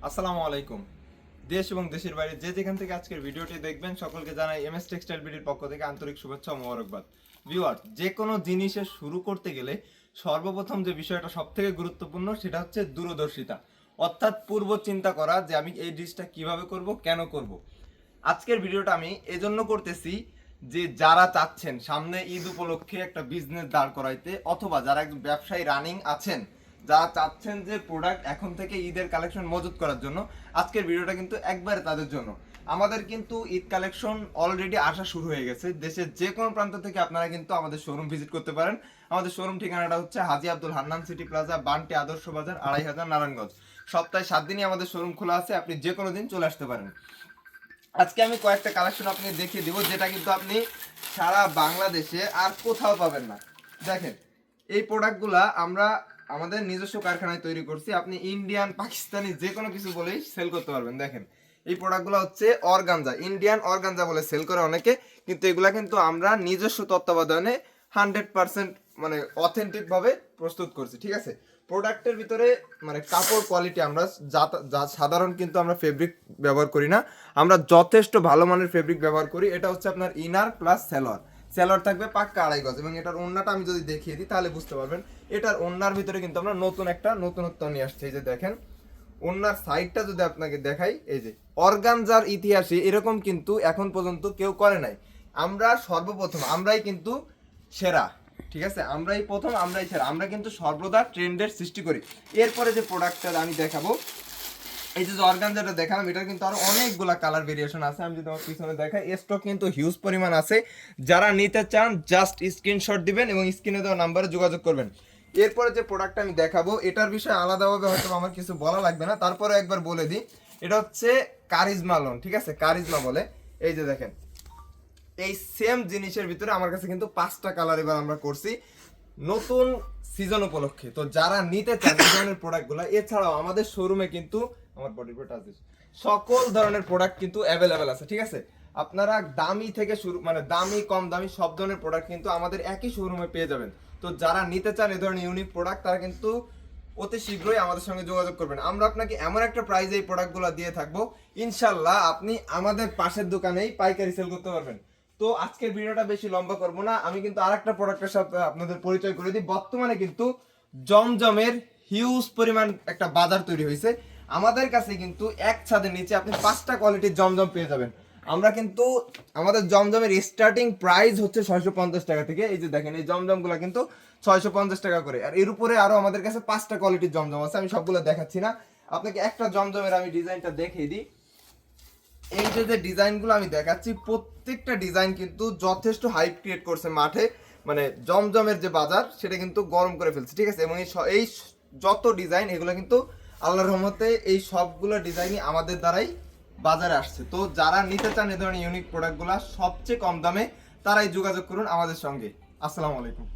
আসসালামু আলাইকুম। দেশ এবং দেশের বাইরে যে যেখান থেকে আজকের ভিডিওটি দেখবেন সকলকে জানাই এমএস টেক্সটাইল বিডির পক্ষ থেকে আন্তরিক শুভেচ্ছা ও মোবারকবাদ। ভিউয়ার্স, যে কোনো জিনিসের শুরু করতে গেলে সর্বপ্রথম যে বিষয়টা সবথেকে গুরুত্বপূর্ণ সেটা হচ্ছে দূরদর্শিতা, অর্থাৎ পূর্ব চিন্তা করা যে আমি এই জিনিসটা কিভাবে করব, কেন করব। আজকের ভিডিওটা আমি এজন্য করতেছি যে যারা চাচ্ছেন সামনে ঈদ উপলক্ষে একটা বিজনেস দাঁড় করাইতে, অথবা যারা একজন ব্যবসায়ী রানিং আছেন, যারা চাচ্ছেন যে প্রোডাক্ট এখন থেকে ঈদের কালেকশন মজুত করার জন্য, আজকের ভিডিওটা কিন্তু একবারে তাদের জন্য। আমাদের কিন্তু ঈদ কালেকশন অলরেডি আসা শুরু হয়ে গেছে। দেশের যে কোনো প্রান্ত থেকে আপনারা কিন্তু আমাদের শোরুম ভিজিট করতে পারেন। আমাদের শোরুম ঠিকানাটা হচ্ছে হাজী আব্দুল হান্নান সিটি প্লাজা, বান্টি আদর্শ বাজার, ২৫০০ নারায়ণগঞ্জ। সপ্তাহে 7 দিনই আমাদের শোরুম খোলা আছে, আপনি যে কোনো দিন চলে আসতে পারেন। আজকে আমি কয়েকটা কালেকশন আপনি দেখিয়ে দিব, যেটা কিন্তু আপনি সারা বাংলাদেশে আর কোথাও পাবেন না। দেখেন, এই প্রোডাক্টগুলা আমরা আমাদের নিজস্ব কারখানায় তৈরি করছি। আপনি ইন্ডিয়ান, পাকিস্তানি যে কোনো কিছু বলেই সেল করতে পারবেন। দেখেন, এই প্রোডাক্টগুলো হচ্ছে অর্গানজা, ইন্ডিয়ান অর্গানজা বলে সেল করে অনেকে, কিন্তু এগুলা কিন্তু আমরা নিজস্ব তত্ত্বাবধানে 100% মানে অথেন্টিক ভাবে প্রস্তুত করছি। ঠিক আছে, প্রোডাক্টের ভিতরে মানে কাপড় কোয়ালিটি আমরা যা সাধারণ কিন্তু আমরা ফেব্রিক ব্যবহার করি না, আমরা যথেষ্ট ভালো মানের ফেব্রিক ব্যবহার করি। এটা হচ্ছে আপনার ইনার প্লাস সেলোয়ার। সেলোয়ার থাকবে পাক্কা 2.5 গজ, এবং এটার ওড়নাটা আমি যদি দেখিয়ে দিই তাহলে বুঝতে পারবেন। এটার ওড়নার ভিতরে কিন্তু আমরা নতুন একটা নতুনত্ব নিয়ে আসছি। এই যে দেখেন, ওড়নার সাইডটা যদি আপনাকে দেখাই, এই যে অর্গানজার ইতিহাসে এরকম কিন্তু এখন পর্যন্ত কেউ করে নাই। আমরা সর্বপ্রথম, আমরাই কিন্তু সেরা। ঠিক আছে, আমরাই প্রথম, আমরাই সেরা। আমরা কিন্তু সর্বদা ট্রেন্ডের সৃষ্টি করি। এরপরে যে প্রোডাক্টটা আমি দেখাবো, এই যে অর্গানজাটা দেখালাম, এটার কিন্তু আরো অনেকগুলা কালার ভেরিয়েশন আছে। আমি যদি আমার পিছনে দেখাই, স্টক কিন্তু হিউজ পরিমাণ আছে। যারা নিতে চান জাস্ট স্ক্রিনশট দিবেন এবং স্ক্রিনে দেওয়া নাম্বারে যোগাযোগ করবেন। এরপরে যে প্রোডাক্টটা আমি দেখাবো, এটার বিষয়ে আলাদাভাবে হয়তো আমার কিছু বলা লাগবে না, তারপরে একবার বলে দিই। এটা হচ্ছে কারিজমা লোন। ঠিক আছে, কারিজমা বলে। এই যে দেখেন, এই সেম জিনিসের ভিতরে আমার কাছে কিন্তু 5টা কালার এবার আমরা করছি নতুন সিজন উপলক্ষে। তো যারা নিতে চান এই ধরনের প্রোডাক্টগুলো, এছাড়াও আমাদের শোরুমে কিন্তু আমার বডির উপর টাচ দিচ্ছে, সকল ধরনের প্রোডাক্ট কিন্তু অ্যাভেলেবেল আছে। ঠিক আছে, আপনারা দামি থেকে শুরু, মানে দামি কম দামি সব ধরনের প্রোডাক্ট কিন্তু আমাদের একই শোরুমে পেয়ে যাবেন। তো যারা নিতে চান এই ধরনের ইউনিক প্রোডাক্ট, তারা কিন্তু অতি শীঘ্রই আমাদের সঙ্গে যোগাযোগ করবেন। আমরা আপনাকে এমন একটা প্রাইজে এই প্রোডাক্টগুলো দিয়ে থাকবো, ইনশাল্লাহ আপনি আমাদের পাশের দোকানেই পাইকারি সেল করতে পারবেন। তো আজকের ভিডিওটা বেশি লম্বা করব না, আমি কিন্তু আরেকটা প্রোডাক্টের সাথে আপনাদের পরিচয় করে দিই। বর্তমানে কিন্তু জমজমের হিউজ পরিমাণ একটা বাজার তৈরি হয়েছে। আমাদের কাছে কিন্তু এক ছাদের নিচে আপনি 5টা কোয়ালিটির জমজম পেয়ে যাবেন। আমরা কিন্তু আমাদের জমজমের স্টার্টিং প্রাইস হচ্ছে 650 টাকা থেকে। এই যে দেখেন, এই জমজমগুলো কিন্তু 650 টাকা করে। আর এর উপরে আরো আমাদের কাছে 5টা কোয়ালিটির জমজম আছে, আমি সবগুলো দেখাচ্ছি না, আপনাকে একটা জমজমের আমি ডিজাইনটা দেখিয়ে দিই। এই যে যে ডিজাইনগুলো আমি দেখাচ্ছি, প্রত্যেকটা ডিজাইন কিন্তু যথেষ্ট হাইপ ক্রিয়েট করছে মাঠে। মানে জমজমের যে বাজার সেটা কিন্তু গরম করে ফেলছে। ঠিক আছে, এবং এই যত ডিজাইন, এগুলো কিন্তু আল্লাহর রহমতে এই সবগুলো ডিজাইনই আমাদের দ্বারাই বাজারে আসছে। তো যারা নিতে চান এই ধরনের ইউনিক প্রোডাক্টগুলো সবচেয়ে কম দামে, তারাই যোগাযোগ করুন আমাদের সঙ্গে। আসসালামু আলাইকুম।